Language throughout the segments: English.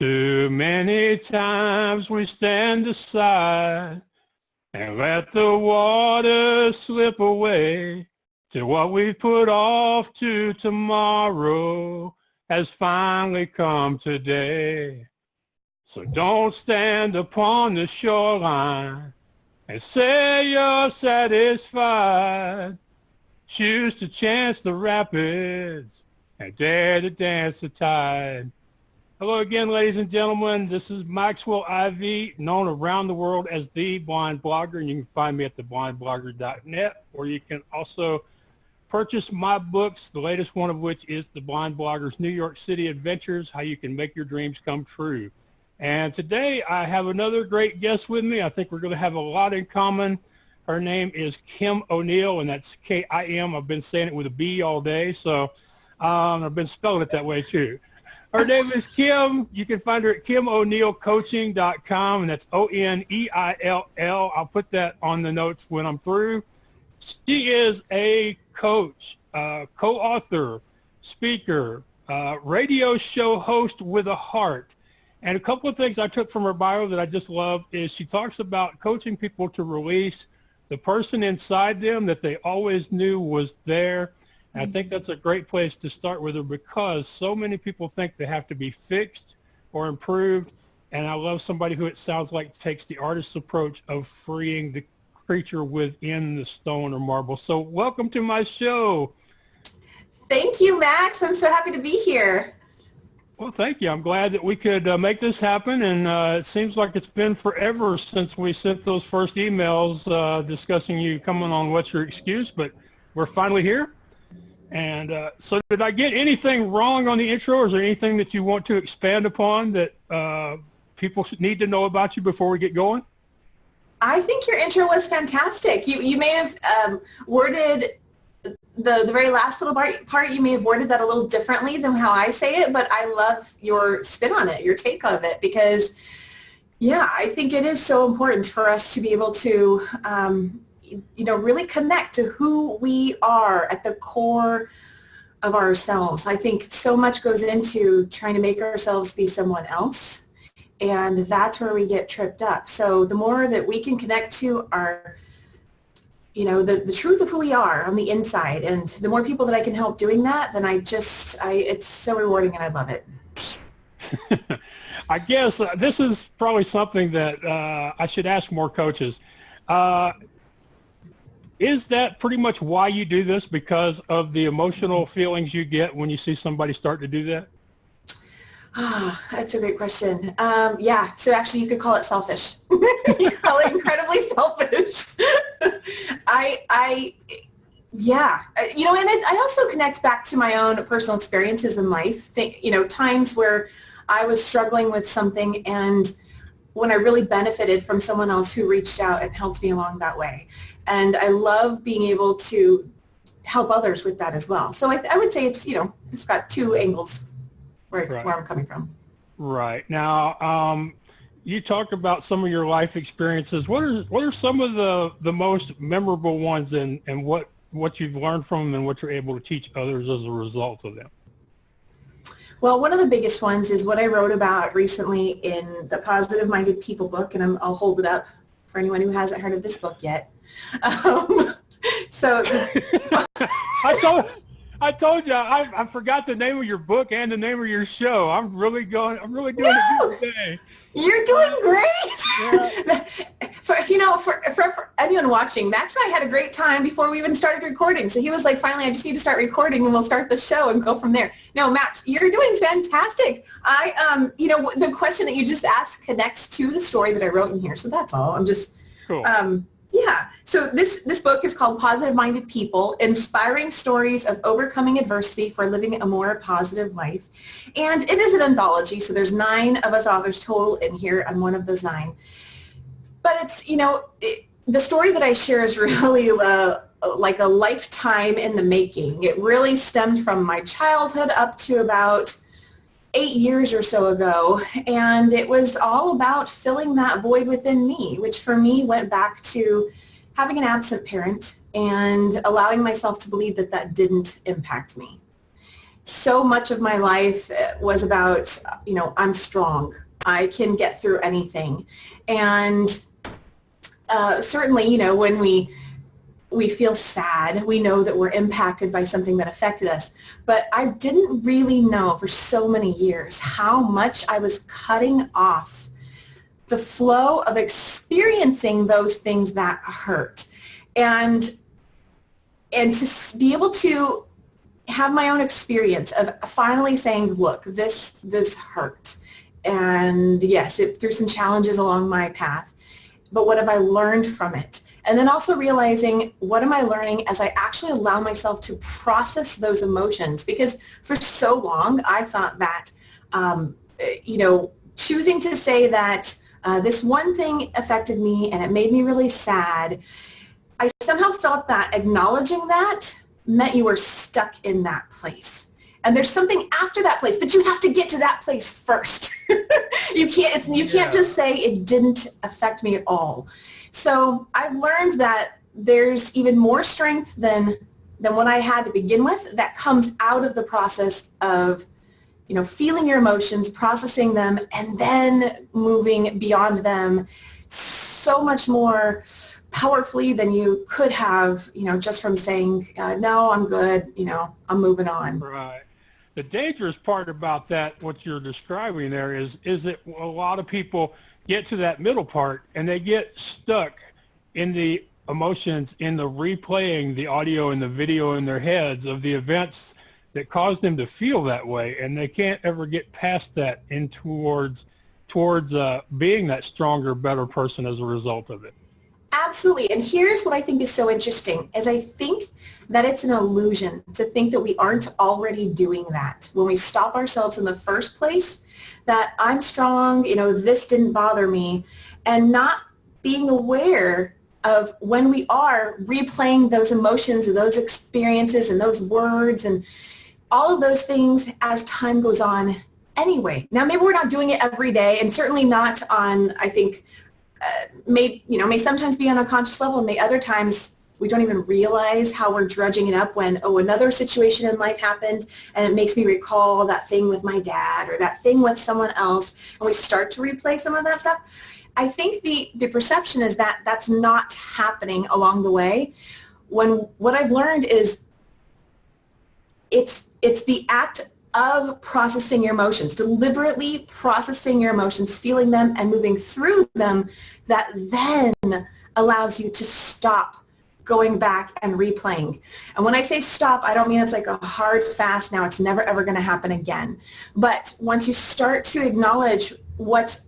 Too many times we stand aside and let the water slip away till what we've put off to tomorrow has finally come today. So don't stand upon the shoreline and say you're satisfied. Choose to chance the rapids and dare to dance the tide. Hello again, ladies and gentlemen. This is Maxwell IV, known around the world as The Blind Blogger, and you can find me at theblindblogger.net, or you can also purchase my books, the latest one of which is The Blind Blogger's New York City Adventures, How You Can Make Your Dreams Come True. And today I have another great guest with me. I think we're going to have a lot in common. Her name is Kim Oneill, and that's K-I-M. I've been saying it with a B all day, so I've been spelling it that way too. Her name is Kim. You can find her at KimOneillCoaching.com, and that's O-N-E-I-L-L. I'll put that on the notes when I'm through. She is a coach, co-author, speaker, radio show host with a heart. And a couple of things I took from her bio that I just love is she talks about coaching people to release the person inside them that they always knew was there. And I think that's a great place to start with her because so many people think they have to be fixed or improved. And I love somebody who it sounds like takes the artist's approach of freeing the creature within the stone or marble. So welcome to my show. Thank you, Max. I'm so happy to be here. Well, thank you. I'm glad that we could make this happen. And it seems like it's been forever since we sent those first emails discussing you coming on What's Your Excuse, but we're finally here. And so did I get anything wrong on the intro, or is there anything that you want to expand upon that people should need to know about you before we get going? I think your intro was fantastic. You may have worded the very last little part, you may have worded that a little differently than how I say it, but I love your spin on it, your take on it, because, yeah, I think it is so important for us to be able to really connect to who we are at the core of ourselves. I think so much goes into trying to make ourselves be someone else, and that's where we get tripped up. So the more that we can connect to our, the truth of who we are on the inside, and the more people that I can help doing that, then it's so rewarding and I love it. I guess this is probably something that I should ask more coaches. Is that pretty much why you do this, because of the emotional feelings you get when you see somebody start to do that? That's a great question. Yeah, so actually you could call it selfish. You could call it incredibly selfish. I also connect back to my own personal experiences in life. Times where I was struggling with something, and when I really benefited from someone else who reached out and helped me along that way. And I love being able to help others with that as well. So I would say it's got two angles where I'm coming from. Right. Now, you talked about some of your life experiences. What are some of the most memorable ones, and what you've learned from them and what you're able to teach others as a result of them? Well, one of the biggest ones is what I wrote about recently in the Positive Minded People book, and I'll hold it up for anyone who hasn't heard of this book yet. I told you I forgot the name of your book and the name of your show. I'm really doing it good today. You're doing great. Yeah. For anyone watching, Max and I had a great time before we even started recording. So he was like, finally, I just need to start recording and we'll start the show and go from there. No, Max, you're doing fantastic. The question that you just asked connects to the story that I wrote in here. So that's all. I'm just, cool. Yeah. So this book is called Positive Minded People, Inspiring Stories of Overcoming Adversity for Living a More Positive Life. And it is an anthology. So there's 9 of us authors total in here. I'm one of those 9. But it's, the story that I share is really like a lifetime in the making. It really stemmed from my childhood up to about 8 years or so ago, and it was all about filling that void within me, which for me went back to having an absent parent and allowing myself to believe that didn't impact me. so much of my life was about, I'm strong. I can get through anything. And certainly, when we feel sad, we know that we're impacted by something that affected us. But I didn't really know for so many years how much I was cutting off the flow of experiencing those things that hurt. And to be able to have my own experience of finally saying, look, this hurt. And yes, it threw some challenges along my path. But what have I learned from it? And then also realizing, what am I learning as I actually allow myself to process those emotions? Because for so long, I thought that, choosing to say that this one thing affected me and it made me really sad, I somehow felt that acknowledging that meant you were stuck in that place. And there's something after that place, but you have to get to that place first. You can't just say it didn't affect me at all. So I've learned that there's even more strength than what I had to begin with that comes out of the process of, feeling your emotions, processing them, and then moving beyond them so much more powerfully than you could have, just from saying, no, I'm good, I'm moving on. Right. The dangerous part about that, what you're describing there, is that a lot of people get to that middle part and they get stuck in the emotions, in the replaying the audio and the video in their heads of the events that caused them to feel that way, and they can't ever get past that in towards being that stronger, better person as a result of it. Absolutely. And here's what I think is so interesting, is I think that it's an illusion to think that we aren't already doing that. When we stop ourselves in the first place, that I'm strong, this didn't bother me, and not being aware of when we are replaying those emotions and those experiences and those words and all of those things as time goes on anyway. Now, maybe we're not doing it every day, and certainly not on, I think, may sometimes be on a conscious level, and may other times we don't even realize how we're drudging it up when, another situation in life happened and it makes me recall that thing with my dad or that thing with someone else, and we start to replay some of that stuff. I think the perception is that that's not happening along the way, when what I've learned is it's the act of processing your emotions, deliberately processing your emotions, feeling them and moving through them, that then allows you to stop going back and replaying. And when I say stop, I don't mean it's like a hard, fast, now it's never, ever going to happen again. But once you start to acknowledge what's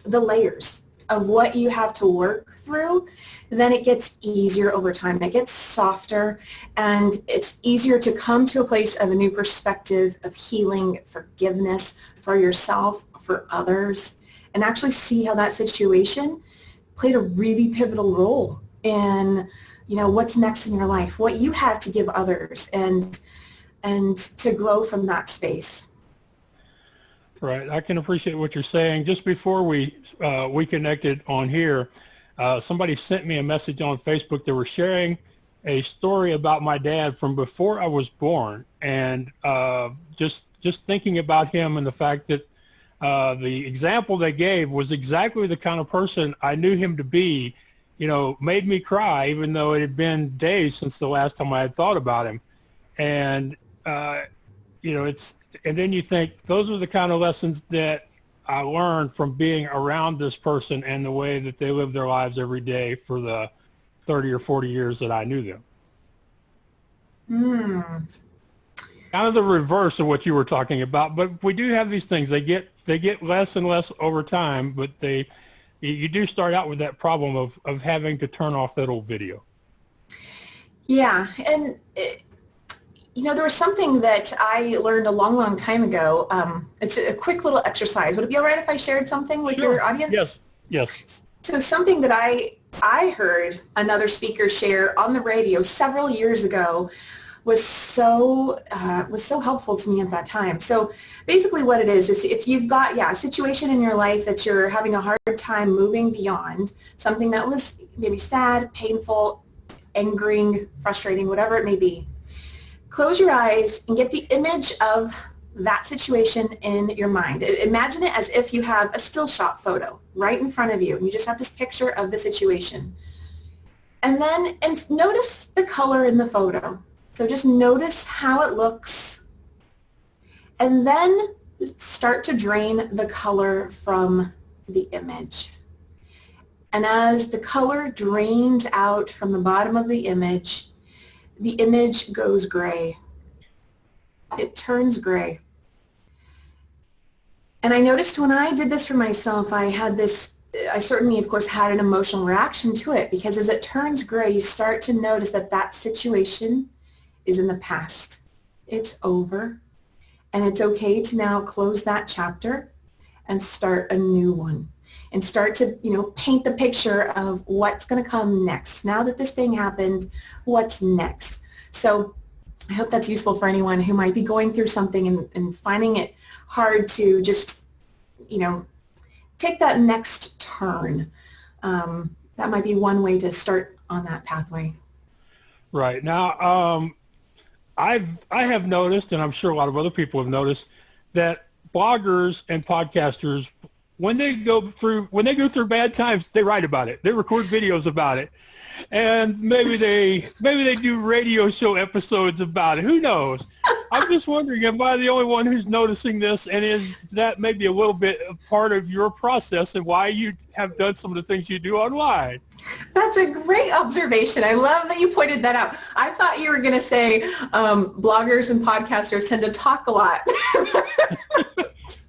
the layers of what you have to work through, then it gets easier over time. It gets softer, and it's easier to come to a place of a new perspective of healing, forgiveness for yourself, for others, and actually see how that situation played a really pivotal role in, what's next in your life, what you have to give others, and to grow from that space. Right. I can appreciate what you're saying. Just before we connected on here, somebody sent me a message on Facebook. They were sharing a story about my dad from before I was born, and just thinking about him and the fact that the example they gave was exactly the kind of person I knew him to be, made me cry, even though it had been days since the last time I had thought about him. And, and then you think those are the kind of lessons that I learned from being around this person and the way that they live their lives every day for the 30 or 40 years that I knew them. Kind of the reverse of what you were talking about, but we do have these things. They get less and less over time, but you do start out with that problem of having to turn off that old video. Yeah, and there was something that I learned a long, long time ago. It's a quick little exercise. Would it be all right if I shared something with your audience? Yes. So something that I heard another speaker share on the radio several years ago was so helpful to me at that time. So basically what it is if you've got a situation in your life that you're having a hard time moving beyond, something that was maybe sad, painful, angering, frustrating, whatever it may be, close your eyes and get the image of that situation in your mind. Imagine it as if you have a still shot photo right in front of you, and you just have this picture of the situation. And then notice the color in the photo. So just notice how it looks. And then start to drain the color from the image. And as the color drains out from the bottom of the image goes gray. It turns gray. And I noticed when I did this for myself, I certainly, of course, had an emotional reaction to it, because as it turns gray, you start to notice that that situation is in the past. It's over. And it's okay to now close that chapter and start a new one. And start to, paint the picture of what's going to come next. Now that this thing happened, what's next? So I hope that's useful for anyone who might be going through something and finding it hard to just, take that next turn. That might be one way to start on that pathway. Right. Now, I have noticed, and I'm sure a lot of other people have noticed, that bloggers and podcasters, when they go through bad times, they write about it. They record videos about it. And maybe they do radio show episodes about it. Who knows? I'm just wondering, am I the only one who's noticing this? And is that maybe a little bit a part of your process and why you have done some of the things you do online? That's a great observation. I love that you pointed that out. I thought you were going to say bloggers and podcasters tend to talk a lot.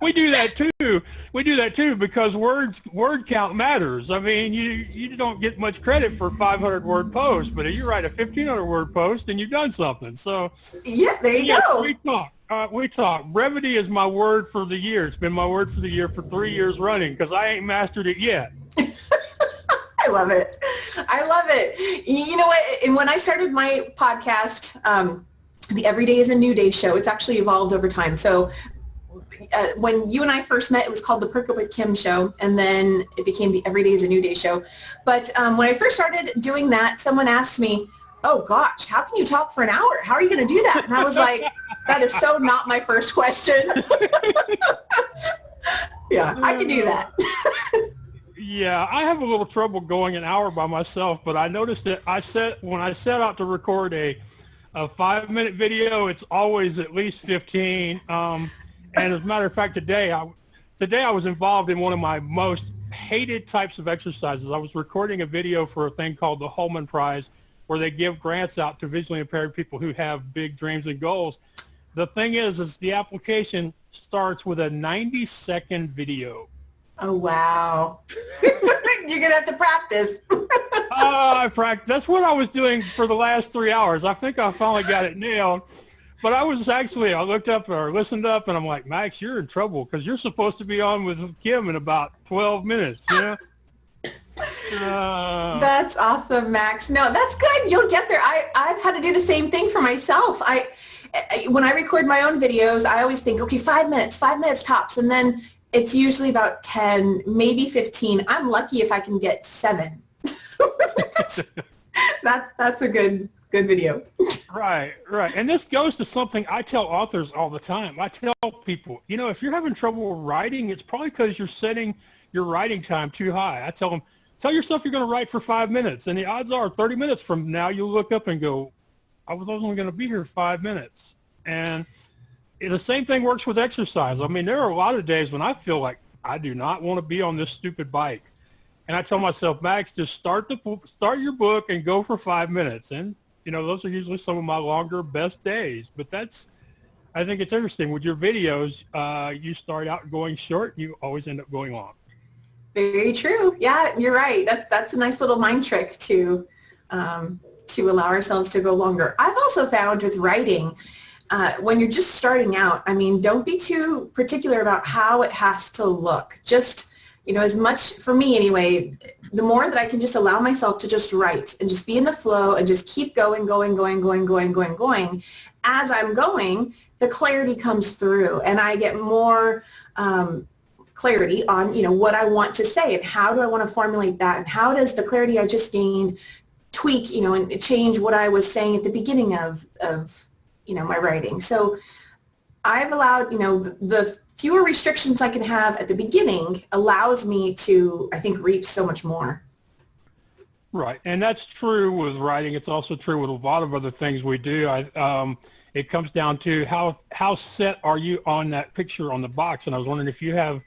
We do that too because word count matters. I mean, you don't get much credit for 500-word posts, but if you write a 1,500-word post, then you've done something. So yeah, there you go. We talk. Brevity is my word for the year. It's been my word for the year for 3 years running because I ain't mastered it yet. I love it. You know what? And when I started my podcast, the Every Day is a New Day show, it's actually evolved over time. So when you and I first met, it was called the Perk Up with Kim show, and then it became the Every Day is a New Day show. But when I first started doing that, someone asked me, oh gosh, how can you talk for an hour? How are you going to do that? And I was like, that is so not my first question. Yeah, I can do that. Yeah, I have a little trouble going an hour by myself, but I noticed that when I set out to record a 5-minute video, it's always at least 15. And as a matter of fact, today I was involved in one of my most hated types of exercises. I was recording a video for a thing called the Holman Prize, where they give grants out to visually impaired people who have big dreams and goals. The thing is the application starts with a 90-second video. Oh, wow. You're going to have to practice. I practiced. That's what I was doing for the last 3 hours. I think I finally got it nailed. But I looked up or listened up, and I'm like, Max, you're in trouble because you're supposed to be on with Kim in about 12 minutes, That's awesome, Max. No, that's good. You'll get there. I've had to do the same thing for myself. When I record my own videos, I always think, okay, 5 minutes tops. And then it's usually about 10, maybe 15. I'm lucky if I can get 7. That's a good video. Right. And this goes to something I tell authors all the time. I tell people, if you're having trouble writing, it's probably because you're setting your writing time too high. I tell them, tell yourself you're going to write for 5 minutes, and the odds are 30 minutes from now you'll look up and go, I was only going to be here 5 minutes. And the same thing works with exercise. I mean, there are a lot of days when I feel like I do not want to be on this stupid bike. And I tell myself, Max, just start your book and go for 5 minutes. And those are usually some of my longer, best days. But I think it's interesting. With your videos, you start out going short, you always end up going long. Very true. Yeah, you're right. That's a nice little mind trick to allow ourselves to go longer. I've also found with writing, when you're just starting out, I mean, don't be too particular about how it has to look. Just, as much, for me anyway, the more that I can just allow myself to just write and just be in the flow and just keep going. As I'm going, the clarity comes through and I get more clarity on, what I want to say and how do I want to formulate that and how does the clarity I just gained tweak, and change what I was saying at the beginning of my writing. So I've allowed, the fewer restrictions I can have at the beginning allows me to, I think, reap so much more. Right, and that's true with writing. It's also true with a lot of other things we do. It comes down to how set are you on that picture on the box. And I was wondering if you have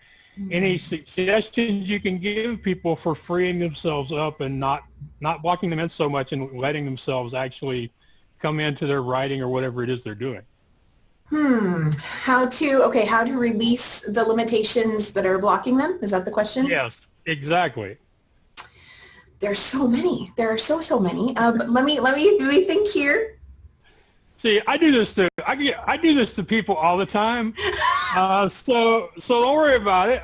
any suggestions you can give people for freeing themselves up and not blocking them in so much and letting themselves actually come into their writing or whatever it is they're doing. How to release the limitations that are blocking them? Is that the question? Yes, exactly. There's so many. There are so many. Let me think here. See, I do this to people all the time. So don't worry about it.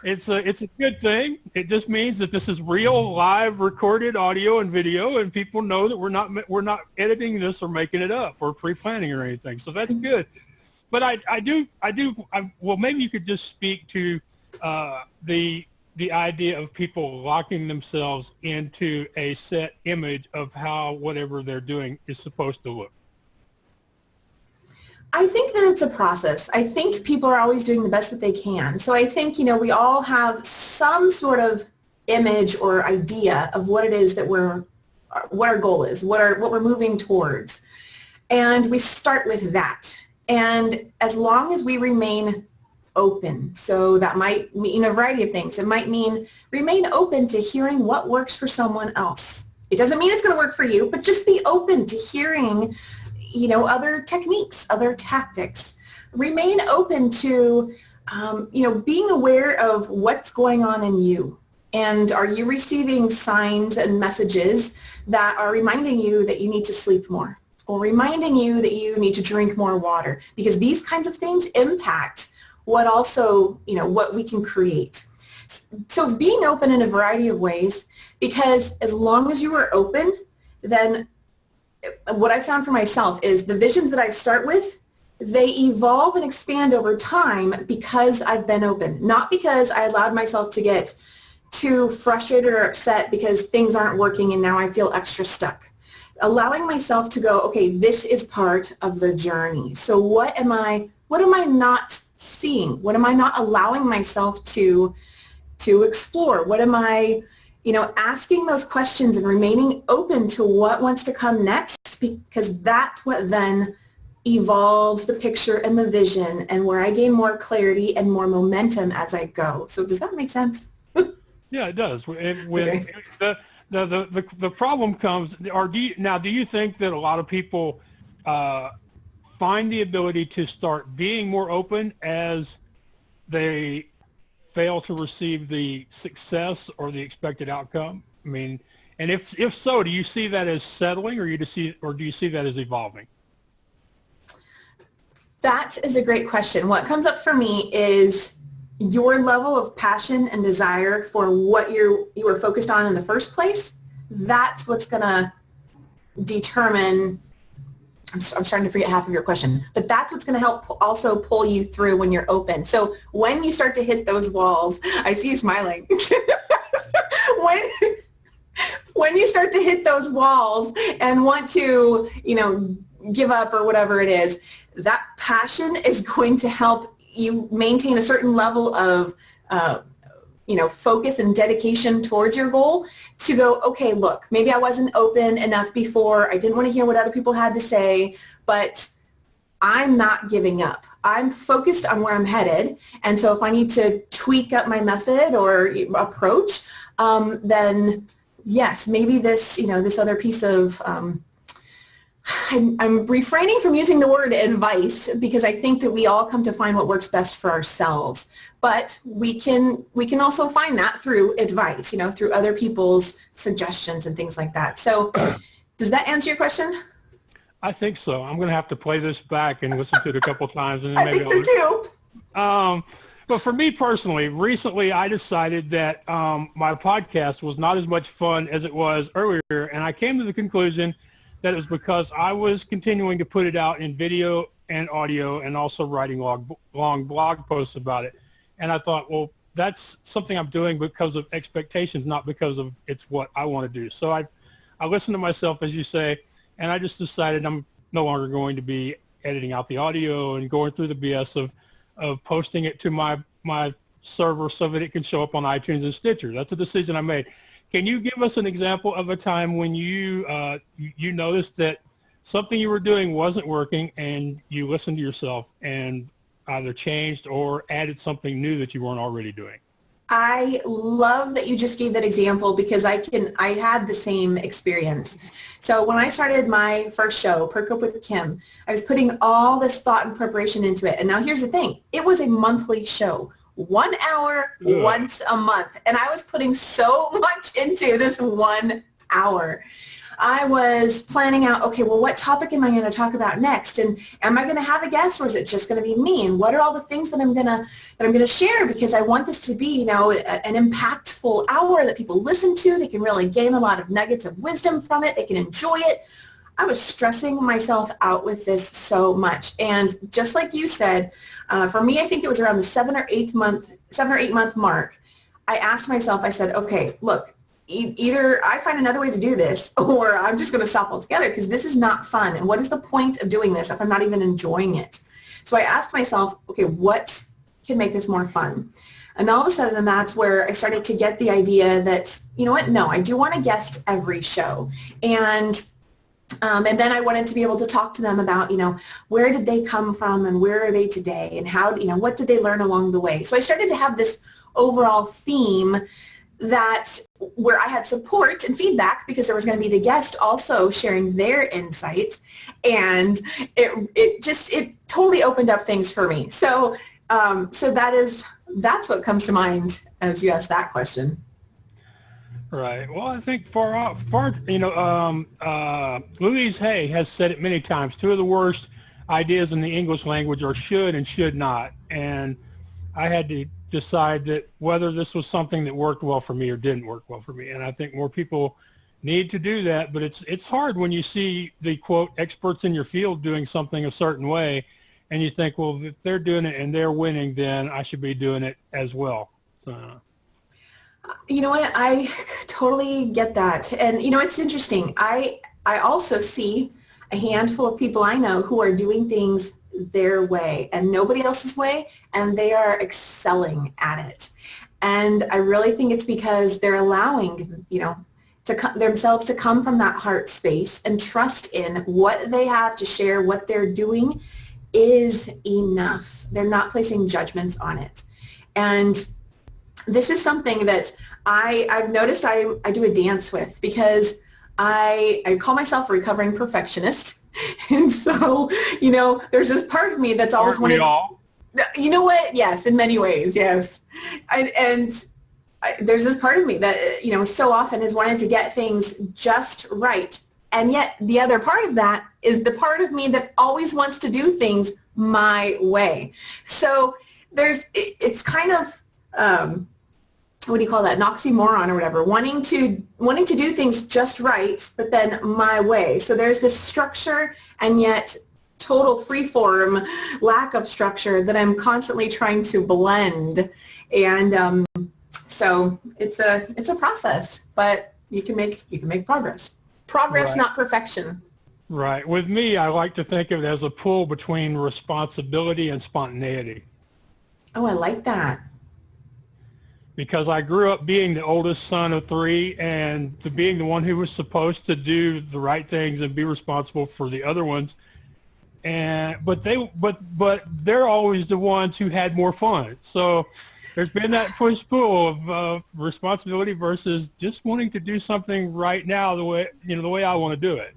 It's a good thing. It just means that this is real, live, recorded audio and video, and people know that we're not editing this or making it up or pre-planning or anything. So that's good. But well, maybe you could just speak to the idea of people locking themselves into a set image of how whatever they're doing is supposed to look. I think that it's a process. I think people are always doing the best that they can. So I think, we all have some sort of image or idea of what it is that what our goal is, what we're moving towards. And we start with that. And as long as we remain open, so that might mean a variety of things. It might mean remain open to hearing what works for someone else. It doesn't mean it's going to work for you, but just be open to hearing other techniques, other tactics. Remain open to, being aware of what's going on in you. And are you receiving signs and messages that are reminding you that you need to sleep more or reminding you that you need to drink more water? Because these kinds of things impact what we can create. So being open in a variety of ways, because as long as you are open, then what I've found for myself is the visions that I start with, they evolve and expand over time because I've been open, not because I allowed myself to get too frustrated or upset because things aren't working and now I feel extra stuck. Allowing myself to go, okay, this is part of the journey. So what am I not seeing? What am I not allowing myself to explore? What am I asking those questions and remaining open to what wants to come next, because that's what then evolves the picture and the vision and where I gain more clarity and more momentum as I go. So does that make sense? Yeah, it does. The problem comes, do you think that a lot of people find the ability to start being more open as they fail to receive the success or the expected outcome? I mean, and if so, do you see that as settling, or do you see that as evolving? That is a great question. What comes up for me is your level of passion and desire for what you were focused on in the first place. That's what's going to determine. I'm starting to forget half of your question, but that's what's going to help also pull you through when you're open. So when you start to hit those walls, I see you smiling. when you start to hit those walls and want to, give up or whatever it is, that passion is going to help you maintain a certain level of, focus and dedication towards your goal to go, okay, look, maybe I wasn't open enough before. I didn't want to hear what other people had to say, but I'm not giving up. I'm focused on where I'm headed. And so if I need to tweak up my method or approach, then yes, maybe this, this other piece of, I'm refraining from using the word advice because I think that we all come to find what works best for ourselves. But we can also find that through advice, through other people's suggestions and things like that. So does that answer your question? I think so. I'm going to have to play this back and listen to it a couple times. And then maybe I think so too. But for me personally, recently I decided that my podcast was not as much fun as it was earlier. And I came to the conclusion that it was because I was continuing to put it out in video and audio and also writing long blog posts about it. And I thought, well, that's something I'm doing because of expectations, not because of it's what I want to do. So I listened to myself, as you say, and I just decided I'm no longer going to be editing out the audio and going through the BS of posting it to my server so that it can show up on iTunes and Stitcher. That's a decision I made. Can you give us an example of a time when you noticed that something you were doing wasn't working and you listened to yourself and either changed or added something new that you weren't already doing? I love that you just gave that example because I had the same experience. So when I started my first show, Perk Up with Kim, I was putting all this thought and preparation into it. And now here's the thing. It was a monthly show, 1 hour, once a month. And I was putting so much into this 1 hour. I was planning out, okay, well, what topic am I going to talk about next? And am I going to have a guest, or is it just going to be me? And what are all the things that I'm going to share? Because I want this to be, an impactful hour that people listen to. They can really gain a lot of nuggets of wisdom from it. They can enjoy it. I was stressing myself out with this so much. And just like you said, for me, I think it was around the 7 or 8 month mark. I asked myself, I said, okay, look, either I find another way to do this or I'm just going to stop altogether because this is not fun. And what is the point of doing this if I'm not even enjoying it? So I asked myself, okay, what can make this more fun? And all of a sudden, that's where I started to get the idea that, you know what, no, I do want to guest every show. And then I wanted to be able to talk to them about, where did they come from and where are they today and how, what did they learn along the way? So I started to have this overall theme that where I had support and feedback because there was going to be the guest also sharing their insights, and it totally opened up things for me. So that's what comes to mind as you ask that question. Right. Well, I think Louise Hay has said it many times. Two of the worst ideas in the English language are should and should not, and I had to decide that whether this was something that worked well for me or didn't work well for me. And I think more people need to do that, but it's hard when you see the, quote, experts in your field doing something a certain way, and you think, well, if they're doing it and they're winning, then I should be doing it as well. So, you know what? I totally get that. And, it's interesting. I also see a handful of people I know who are doing things their way and nobody else's way, and they are excelling at it. And I really think it's because they're allowing, themselves to come from that heart space and trust in what they have to share, what they're doing is enough. They're not placing judgments on it. And this is something that I've noticed I do a dance with because I call myself a recovering perfectionist. And so, there's this part of me that's always wanted. We all? You know what? Yes, in many ways, yes. There's this part of me that, so often has wanted to get things just right. And yet the other part of that is the part of me that always wants to do things my way. So it's kind of, what do you call that? An oxymoron or whatever, wanting to do things just right, but then my way. So there's this structure and yet total freeform lack of structure that I'm constantly trying to blend. And so it's a process, but you can make progress. Progress, right. Not perfection. Right. With me, I like to think of it as a pull between responsibility and spontaneity. Oh, I like that. Because I grew up being the oldest son of three and being the one who was supposed to do the right things and be responsible for the other ones. But they're always the ones who had more fun. So there's been that push-pull of responsibility versus just wanting to do something right now the way I want to do it.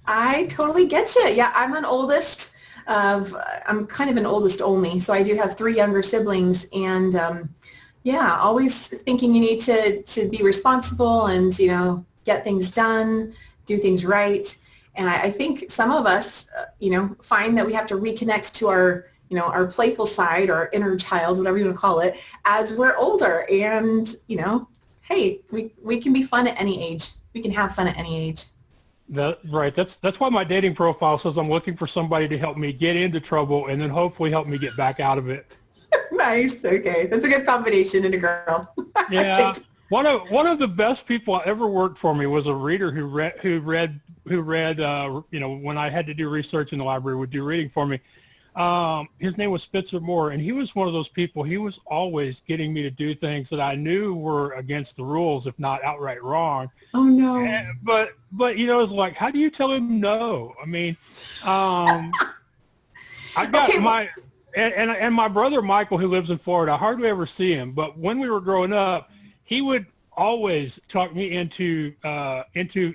I totally get you. Yeah, I'm an oldest. I'm kind of an oldest only, so I do have 3 younger siblings, and yeah, always thinking you need to be responsible and, get things done, do things right. And I think some of us, find that we have to reconnect to our, our playful side, our inner child, whatever you want to call it, as we're older. And, hey, we can be fun at any age. We can have fun at any age. Right. That's why my dating profile says I'm looking for somebody to help me get into trouble and then hopefully help me get back out of it. Nice. Okay. That's a good combination in a girl. Yeah. One of the best people I ever worked for me was a reader who read read, when I had to do research in the library, would do reading for me. His name was Spitzer Moore, and he was one of those people. He was always getting me to do things that I knew were against the rules, if not outright wrong. Oh no! But it's like, how do you tell him no? I mean, I got and my brother Michael, who lives in Florida. I hardly ever see him, but when we were growing up, he would always talk me into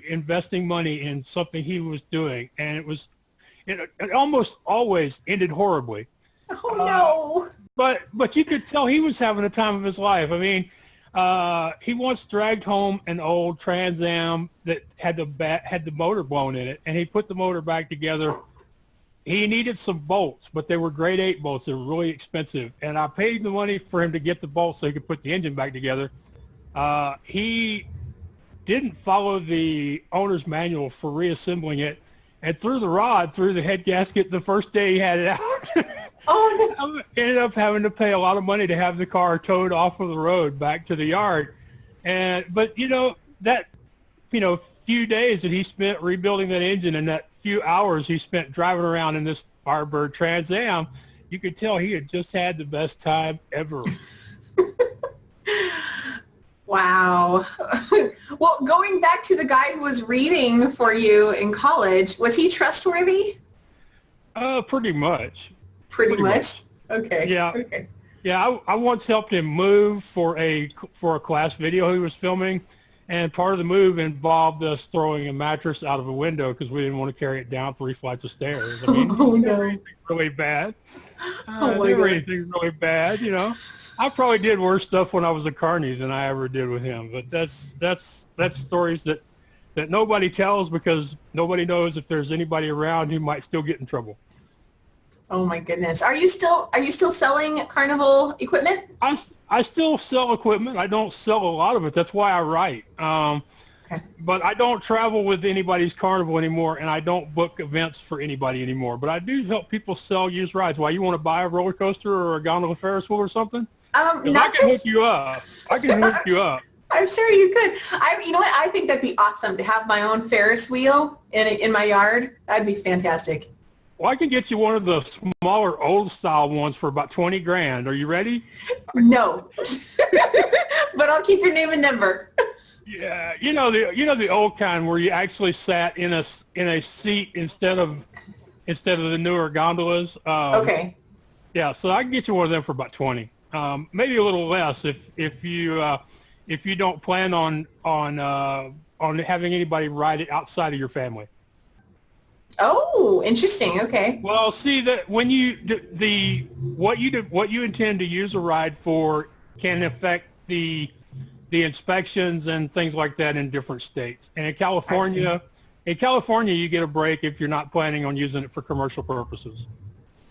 investing money in something he was doing, and it almost always ended horribly. Oh no! But you could tell he was having a time of his life. I mean, he once dragged home an old Trans Am that had the motor blown in it, and he put the motor back together. He needed some bolts, but they were grade 8 bolts. They were really expensive, and I paid the money for him to get the bolts so he could put the engine back together. He didn't follow the owner's manual for reassembling it, and threw the rod through the head gasket the first day he had it out. Oh no! Ended up having to pay a lot of money to have the car towed off of the road back to the yard. But that few days that he spent rebuilding that engine, and that few hours he spent driving around in this Firebird Trans Am, you could tell he had just had the best time ever. Wow. Well, going back to the guy who was reading for you in college, was he trustworthy? Pretty much. Pretty much? Okay. Yeah. Okay. Yeah, I once helped him move for a class video he was filming, and part of the move involved us throwing a mattress out of a window because we didn't want to carry it down 3 flights of stairs. I mean, never anything really bad. Never anything really bad, I probably did worse stuff when I was a carny than I ever did with him. But that's stories that nobody tells, because nobody knows if there's anybody around who might still get in trouble. Oh my goodness. Are you still selling carnival equipment? I still sell equipment. I don't sell a lot of it. That's why I write. Okay. But I don't travel with anybody's carnival anymore, and I don't book events for anybody anymore. But I do help people sell used rides. Why, you want to buy a roller coaster or a gondola Ferris wheel or something? Not I can hook you up. I'm sure you could. You know what? I think that'd be awesome to have my own Ferris wheel in my yard. That'd be fantastic. Well, I can get you one of the smaller old style ones for about $20,000. Are you ready? No, but I'll keep your name and number. Yeah, the old kind where you actually sat in a seat instead of the newer gondolas. Okay. Yeah, so I can get you one of them for about $20. Maybe a little less if you don't plan on having anybody ride it outside of your family. Oh, interesting. Okay. Well, see that when what you intend to use a ride for can affect the inspections and things like that in different states. And in California, you get a break if you're not planning on using it for commercial purposes.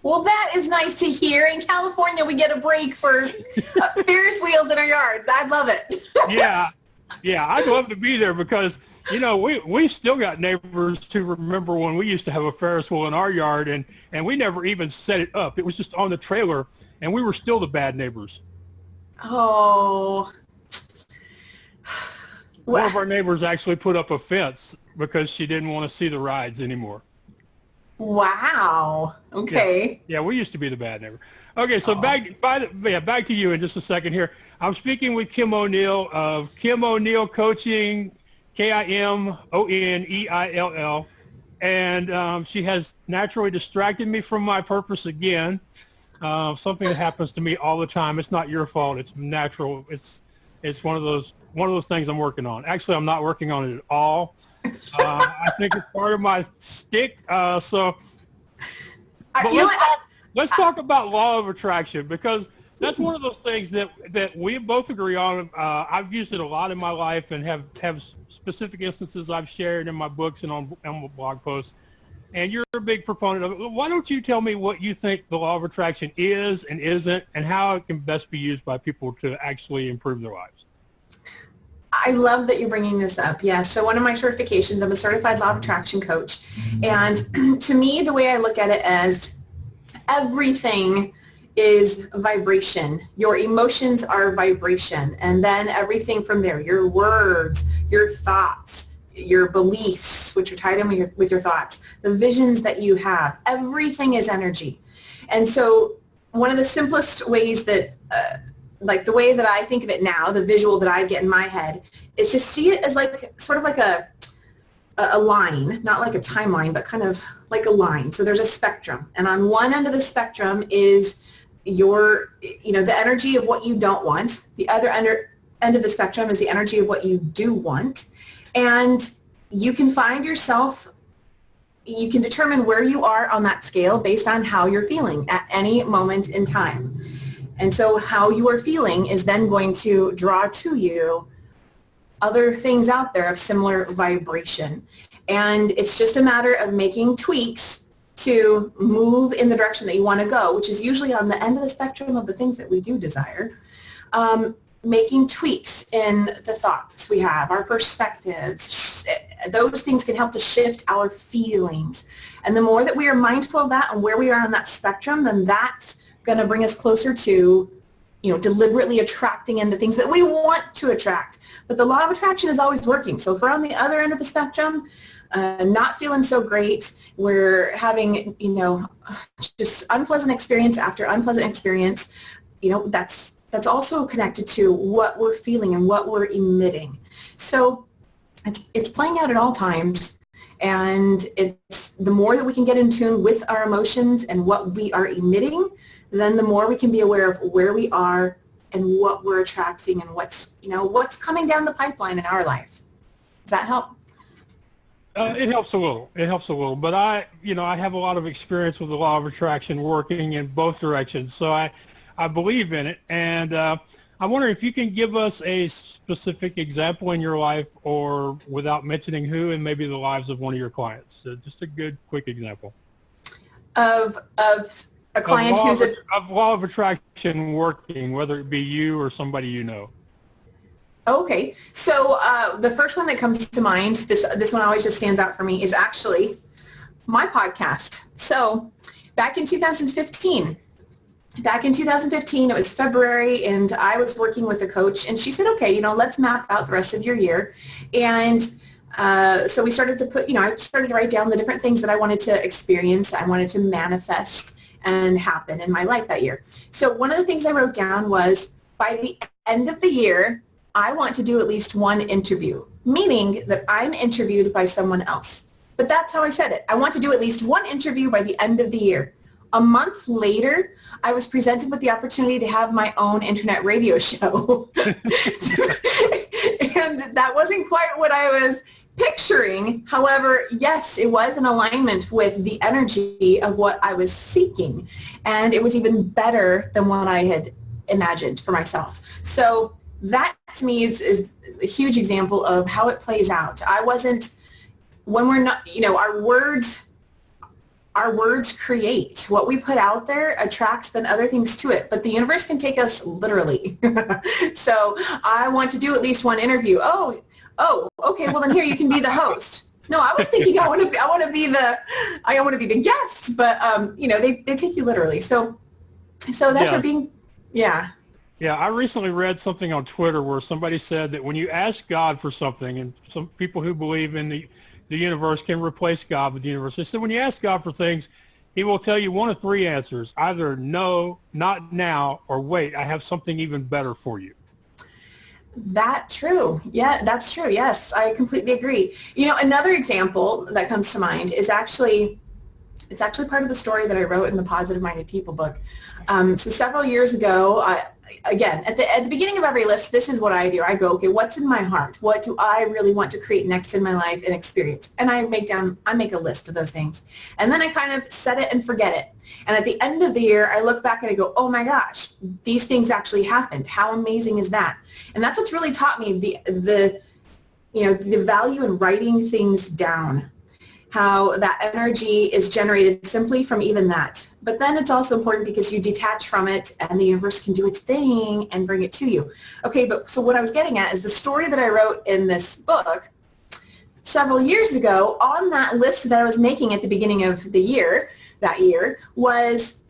Well, that is nice to hear. In California, we get a break for Ferris wheels in our yards. I love it. Yeah, I'd love to be there because, we still got neighbors who remember when we used to have a Ferris wheel in our yard, and we never even set it up. It was just on the trailer, and we were still the bad neighbors. Oh. One of our neighbors actually put up a fence because she didn't want to see the rides anymore. Wow. Okay. Yeah, we used to be the bad neighbor. Okay, so back to you in just a second here. I'm speaking with Kim Oneill of Kim Oneill Coaching, KIMONEILL, and she has naturally distracted me from my purpose again. Something that happens to me all the time. It's not your fault. It's natural. It's one of those things I'm working on. Actually, I'm not working on it at all. I think it's part of my stick. Let's talk about law of attraction, because that's one of those things that we both agree on. I've used it a lot in my life and have specific instances I've shared in my books and on blog posts. And you're a big proponent of it. Why don't you tell me what you think the law of attraction is and isn't, and how it can best be used by people to actually improve their lives? I love that you're bringing this up. Yes. So one of my certifications, I'm a certified law of attraction coach. And to me, the way I look at it as everything is vibration. Your emotions are vibration. And then everything from there, your words, your thoughts, your beliefs, which are tied in with your thoughts, the visions that you have. Everything is energy. And so one of the simplest ways that, like the way that I think of it now, the visual that I get in my head, is to see it as like sort of like a line, not like a timeline, but kind of like a line. So there's a spectrum. And on one end of the spectrum is the energy of what you don't want. The other end of the spectrum is the energy of what you do want. And you can find yourself, you can determine where you are on that scale based on how you're feeling at any moment in time. And so how you are feeling is then going to draw to you other things out there of similar vibration. And it's just a matter of making tweaks to move in the direction that you want to go, which is usually on the end of the spectrum of the things that we do desire. Making tweaks in the thoughts we have, our perspectives, those things can help to shift our feelings. And the more that we are mindful of that and where we are on that spectrum, then that's going to bring us closer to, deliberately attracting in the things that we want to attract. But the law of attraction is always working. So if we're on the other end of the spectrum, not feeling so great, we're having, just unpleasant experience after unpleasant experience, that's also connected to what we're feeling and what we're emitting. So it's playing out at all times. And it's the more that we can get in tune with our emotions and what we are emitting, then the more we can be aware of where we are and what we're attracting and what's coming down the pipeline in our life. Does that help? It helps a little. But I have a lot of experience with the law of attraction working in both directions. So I believe in it. And I wonder if you can give us a specific example in your life, or without mentioning who, and maybe the lives of one of your clients. So just a good, quick example. Of a client who's of law of attraction working, whether it be you or somebody you know. Okay. So the first one that comes to mind, this one always just stands out for me, is actually my podcast. So back in 2015, it was February, and I was working with a coach, and she said, okay, let's map out the rest of your year. And so we started to I started to write down the different things that I wanted to experience, I wanted to manifest and happen in my life that year. So one of the things I wrote down was, by the end of the year, I want to do at least one interview, meaning that I'm interviewed by someone else. But that's how I said it. I want to do at least one interview by the end of the year. A month later, I was presented with the opportunity to have my own internet radio show. And that wasn't quite what I was picturing. However, yes, it was in alignment with the energy of what I was seeking. And it was even better than what I had imagined for myself. So that to me is a huge example of how it plays out. When we're not, our words create. What we put out there attracts then other things to it. But the universe can take us literally. So I want to do at least one interview. Oh, okay. Well, then here you can be the host. No, I was thinking I want to be the guest. But they take you literally. So that's for being, yeah. Yeah, I recently read something on Twitter where somebody said that when you ask God for something, and some people who believe in the universe can replace God with the universe. They said when you ask God for things, he will tell you one of three answers: either no, not now, or wait, I have something even better for you. That's true. Yeah, that's true. Yes, I completely agree. Another example that comes to mind is it's actually part of the story that I wrote in the Positive Minded People book. So several years ago, again, at the beginning of every list, this is what I do. I go, okay, what's in my heart? What do I really want to create next in my life and experience? And I make a list of those things. And then I kind of set it and forget it. And at the end of the year, I look back and I go, oh my gosh, these things actually happened. How amazing is that? And that's what's really taught me the value in writing things down. How that energy is generated simply from even that. But then it's also important because you detach from it and the universe can do its thing and bring it to you. Okay, but so what I was getting at is the story that I wrote in this book several years ago on that list that I was making at the beginning of that year, was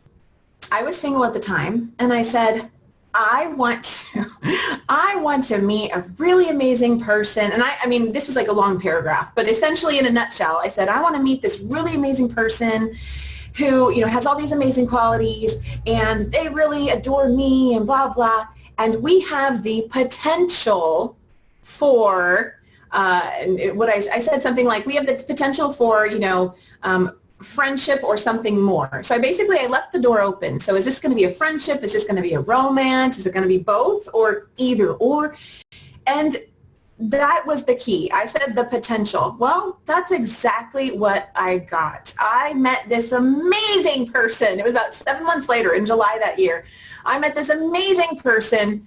I was single at the time, and I said, I want to meet a really amazing person. And I mean, this was like a long paragraph, but essentially in a nutshell, I said, I want to meet this really amazing person who, has all these amazing qualities and they really adore me and blah, blah. And we have the potential for, I said something like, we have the potential for, friendship or something more. So I left the door open. So is this going to be a friendship? Is this going to be a romance? Is it going to be both or either or? And that was the key. I said the potential. Well, that's exactly what I got. I met this amazing person. It was about 7 months later in July that year. I met this amazing person.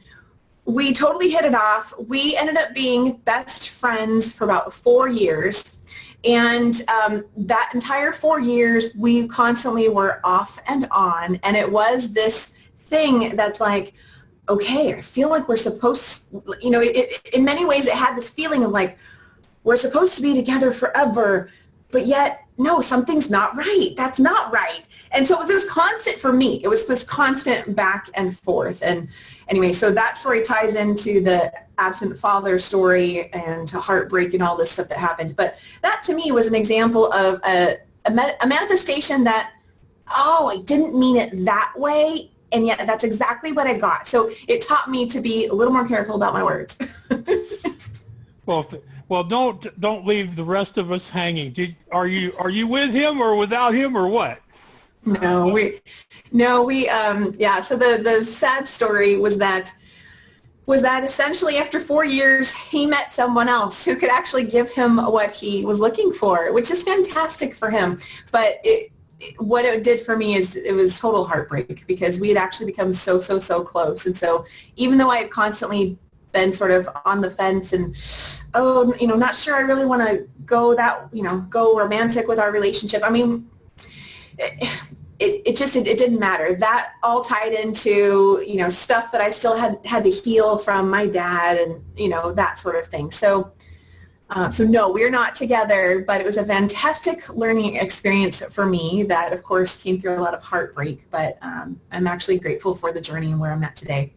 We totally hit it off. We ended up being best friends for about 4 years. And that entire 4 years, we constantly were off and on. And it was this thing that's like, okay, I feel like we're supposed, in many ways it had this feeling of like, we're supposed to be together forever, but yet, no, something's not right. That's not right. And so it was this constant for me. It was this constant back and forth. And anyway, so that story ties into the absent father story and to heartbreak and all this stuff that happened. But that to me was an example of a manifestation that, I didn't mean it that way. And yet that's exactly what I got. So it taught me to be a little more careful about my words. Well, don't leave the rest of us hanging. Are you with him or without him or what? No. So the sad story was that essentially after 4 years, he met someone else who could actually give him what he was looking for, which is fantastic for him. But what it did for me is it was total heartbreak because we had actually become so close. And so even though I had constantly been sort of on the fence and, not sure I really want to go go romantic with our relationship. I mean, it didn't matter. That all tied into, stuff that I still had to heal from my dad and, that sort of thing. So no, we're not together, but it was a fantastic learning experience for me that, of course, came through a lot of heartbreak, but I'm actually grateful for the journey and where I'm at today.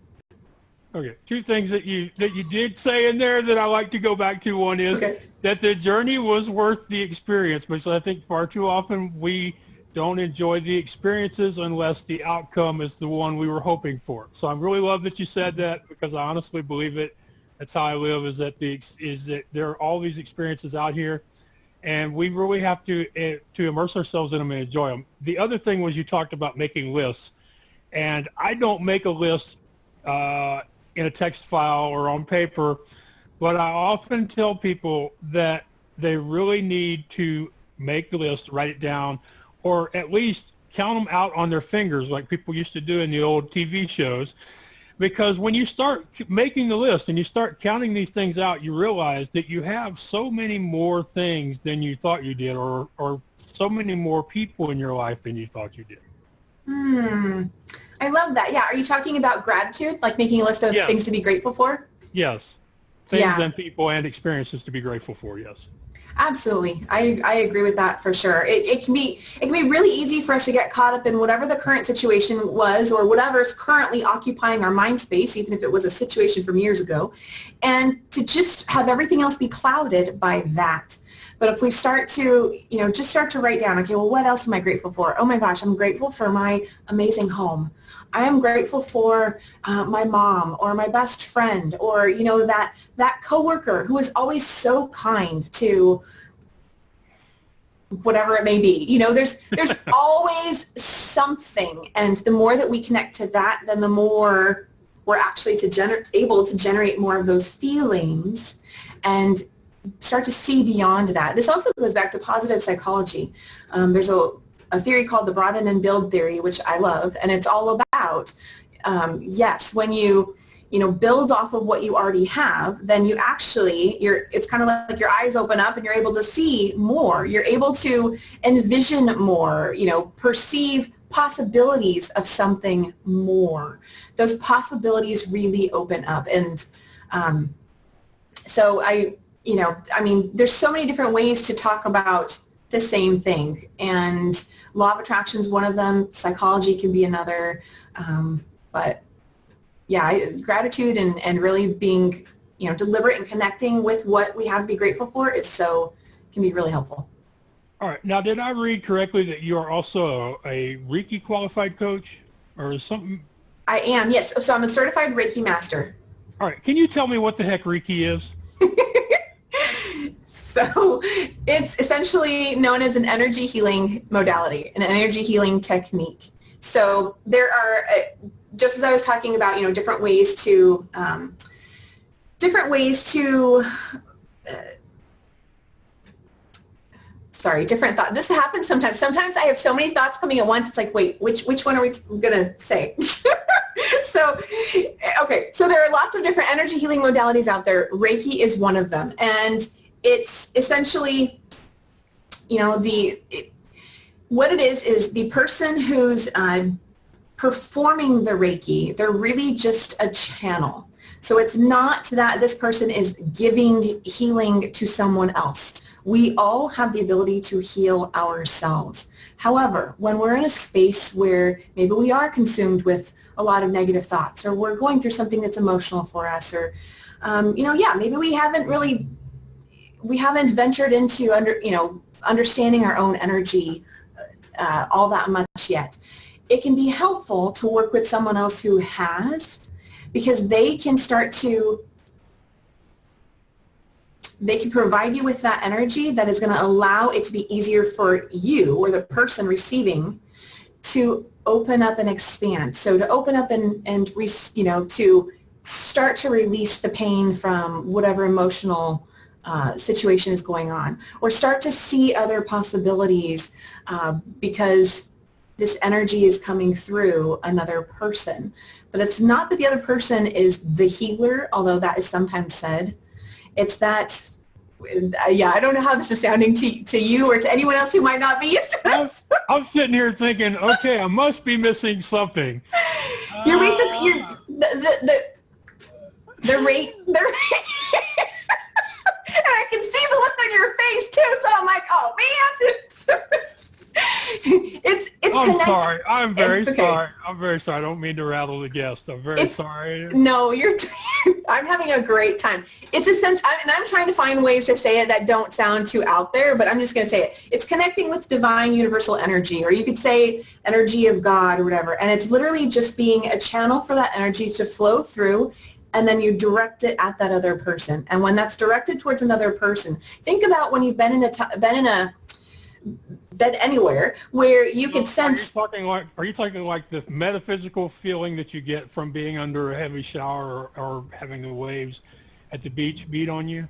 Okay, two things that you did say in there that I like to go back to. One is that the journey was worth the experience, because I think far too often we don't enjoy the experiences unless the outcome is the one we were hoping for. So I really love that you said that because I honestly believe it. That's how I live, is that there are all these experiences out here, and we really have to immerse ourselves in them and enjoy them. The other thing was you talked about making lists, and I don't make a list in a text file or on paper, but I often tell people that they really need to make the list, write it down, or at least count them out on their fingers like people used to do in the old TV shows. Because when you start making the list and you start counting these things out, you realize that you have so many more things than you thought you did, or so many more people in your life than you thought you did. I love that. Yeah. Are you talking about gratitude, like making a list of things to be grateful for? Yes. Things and people and experiences to be grateful for, yes. Absolutely. I agree with that for sure. It can be really easy for us to get caught up in whatever the current situation was or whatever is currently occupying our mind space, even if it was a situation from years ago, and to just have everything else be clouded by that. But if we start to, just start to write down, okay, well, what else am I grateful for? Oh my gosh, I'm grateful for my amazing home. I am grateful for my mom or my best friend or, that coworker who is always so kind to whatever it may be. There's always something. And the more that we connect to that, then the more we're actually able to generate more of those feelings and start to see beyond that. This also goes back to positive psychology. There's a theory called the broaden and build theory, which I love, and it's all about, when you build off of what you already have, then you actually, it's kind of like your eyes open up and you're able to see more. You're able to envision more, perceive possibilities of something more. Those possibilities really open up. And so there's so many different ways to talk about the same thing, and law of attraction is one of them. Psychology can be another, but gratitude and really being, deliberate and connecting with what we have to be grateful for can be really helpful. All right. Now, did I read correctly that you are also a Reiki qualified coach or something? I am, yes. So I'm a certified Reiki master. All right. Can you tell me what the heck Reiki is? So it's essentially known as an energy healing modality, an energy healing technique. So there are, just as I was talking about, different ways to different thoughts. This happens sometimes. Sometimes I have so many thoughts coming at once. It's like, wait, which one are we going to say? So there are lots of different energy healing modalities out there. Reiki is one of them. And it's essentially, what it is the person who's performing the Reiki, they're really just a channel. So it's not that this person is giving healing to someone else. We all have the ability to heal ourselves. However, when we're in a space where maybe we are consumed with a lot of negative thoughts, or we're going through something that's emotional for us, or, maybe we haven't ventured into understanding our own energy all that much yet. It can be helpful to work with someone else who has, because they can provide you with that energy that is going to allow it to be easier for you or the person receiving to open up and expand. So to open up and to start to release the pain from whatever emotional situation is going on, or start to see other possibilities because this energy is coming through another person. But it's not that the other person is the healer, although that is sometimes said. It's that, I don't know how this is sounding to you or to anyone else who might not be used to this. I'm sitting here thinking, okay, I must be missing something. You're basically, the rate, and I can see the look on your face too, so I'm like, oh man. It's I'm sorry. I'm very sorry. I'm very sorry. I don't mean to rattle the guest. I'm very sorry. No, I'm having a great time. It's essential, and I'm trying to find ways to say it that don't sound too out there, but I'm just going to say it. It's connecting with divine universal energy, or you could say energy of God or whatever. And it's literally just being a channel for that energy to flow through, and then you direct it at that other person. And when that's directed towards another person, think about when you've been in a bed anywhere where you can sense. Are you talking like the metaphysical feeling that you get from being under a heavy shower or having the waves at the beach beat on you?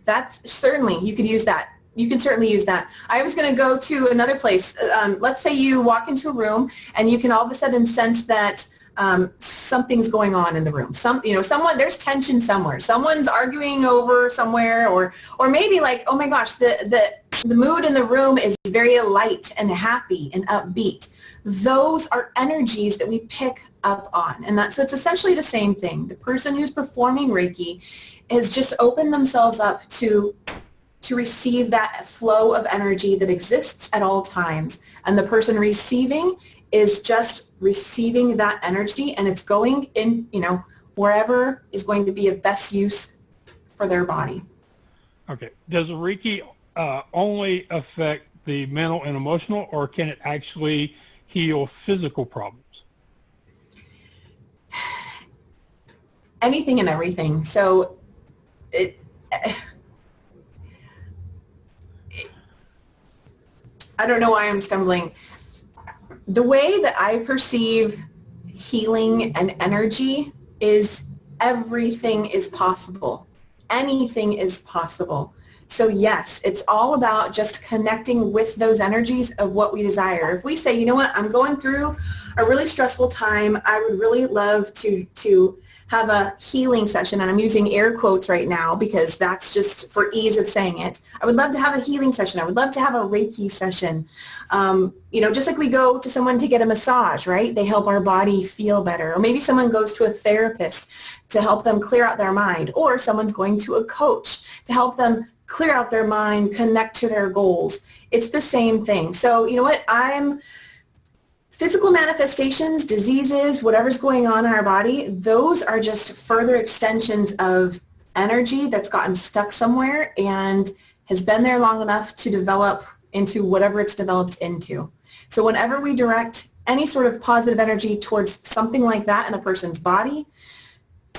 That's certainly, you could use that. You can certainly use that. I was going to go to another place. Let's say you walk into a room and you can all of a sudden sense that something's going on in the room. Someone, there's tension somewhere. Someone's arguing over somewhere, or maybe like, oh my gosh, the mood in the room is very light and happy and upbeat. Those are energies that we pick up on. And so it's essentially the same thing. The person who's performing Reiki has just opened themselves up to receive that flow of energy that exists at all times. And the person receiving is just receiving that energy, and it's going in, wherever is going to be of best use for their body. Okay. Does Reiki only affect the mental and emotional, or can it actually heal physical problems? Anything and everything. So I don't know why I'm stumbling. The way that I perceive healing and energy is everything is possible. Anything is possible. So yes, it's all about just connecting with those energies of what we desire. If we say, you know what, I'm going through a really stressful time, I would really love to have a healing session, and I'm using air quotes right now because that's just for ease of saying it. I would love to have a healing session. I would love to have a Reiki session. Just like we go to someone to get a massage, right? They help our body feel better. Or maybe someone goes to a therapist to help them clear out their mind, or someone's going to a coach to help them clear out their mind, connect to their goals. It's the same thing. So you know what? physical manifestations, diseases, whatever's going on in our body, those are just further extensions of energy that's gotten stuck somewhere and has been there long enough to develop into whatever it's developed into. So whenever we direct any sort of positive energy towards something like that in a person's body,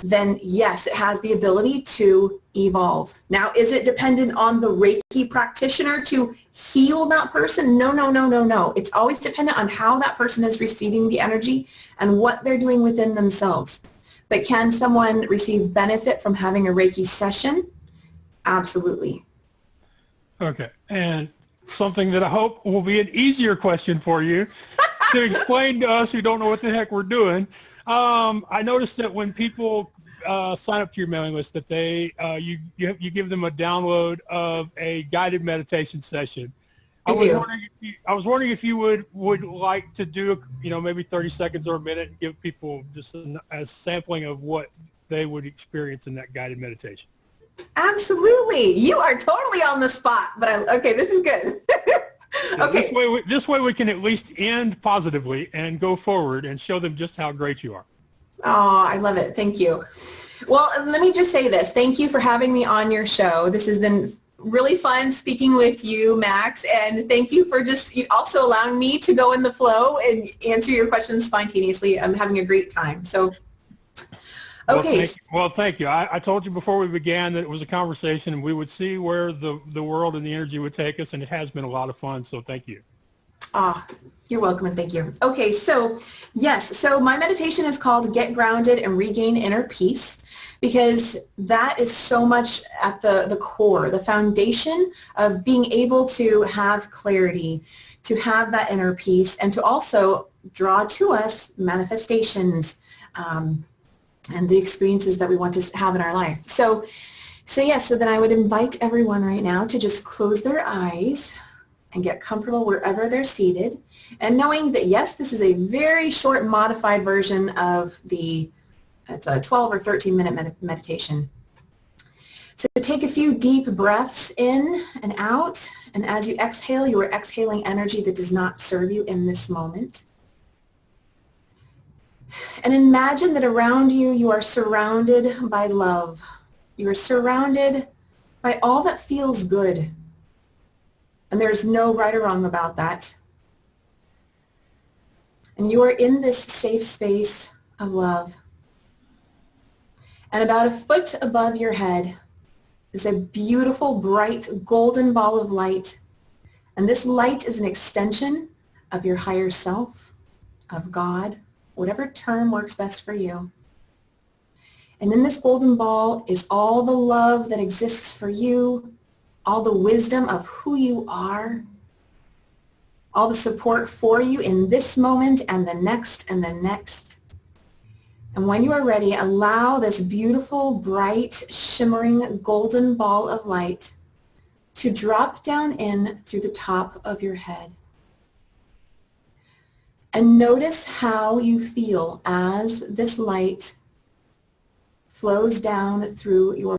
then yes, it has the ability to evolve. Now, is it dependent on the Reiki practitioner to heal that person? No, no, no, no, no. It's always dependent on how that person is receiving the energy and what they're doing within themselves. But can someone receive benefit from having a Reiki session? Absolutely. Okay. And something that I hope will be an easier question for you to explain to us who don't know what the heck we're doing. I noticed that when people sign up to your mailing list, that you give them a download of a guided meditation session. I was wondering if you would like to do maybe 30 seconds or a minute and give people just a sampling of what they would experience in that guided meditation. Absolutely. You are totally on the spot, but okay, this is good. Okay. This way we can at least end positively and go forward and show them just how great you are. Oh, I love it. Thank you. Well, let me just say this. Thank you for having me on your show. This has been really fun speaking with you, Max, and thank you for just also allowing me to go in the flow and answer your questions spontaneously. I'm having a great time. So, okay. Well, thank you. I told you before we began that it was a conversation and we would see where the world and the energy would take us, and it has been a lot of fun, so thank you. You're welcome and thank you. Okay, so yes, so my meditation is called Get Grounded and Regain Inner Peace, because that is so much at the core, the foundation of being able to have clarity, to have that inner peace, and to also draw to us manifestations and the experiences that we want to have in our life. So then I would invite everyone right now to just close their eyes and get comfortable wherever they're seated, and knowing that, yes, this is a very short modified version of it's a 12 or 13 minute meditation. So take a few deep breaths in and out, and as you exhale, you are exhaling energy that does not serve you in this moment. And imagine that around you, you are surrounded by love. You are surrounded by all that feels good. And there's no right or wrong about that. And you are in this safe space of love. And about a foot above your head is a beautiful, bright, golden ball of light. And this light is an extension of your higher self, of God, whatever term works best for you. And in this golden ball is all the love that exists for you, all the wisdom of who you are, all the support for you in this moment and the next and the next. And when you are ready, allow this beautiful, bright, shimmering golden ball of light to drop down in through the top of your head. And notice how you feel as this light flows down through your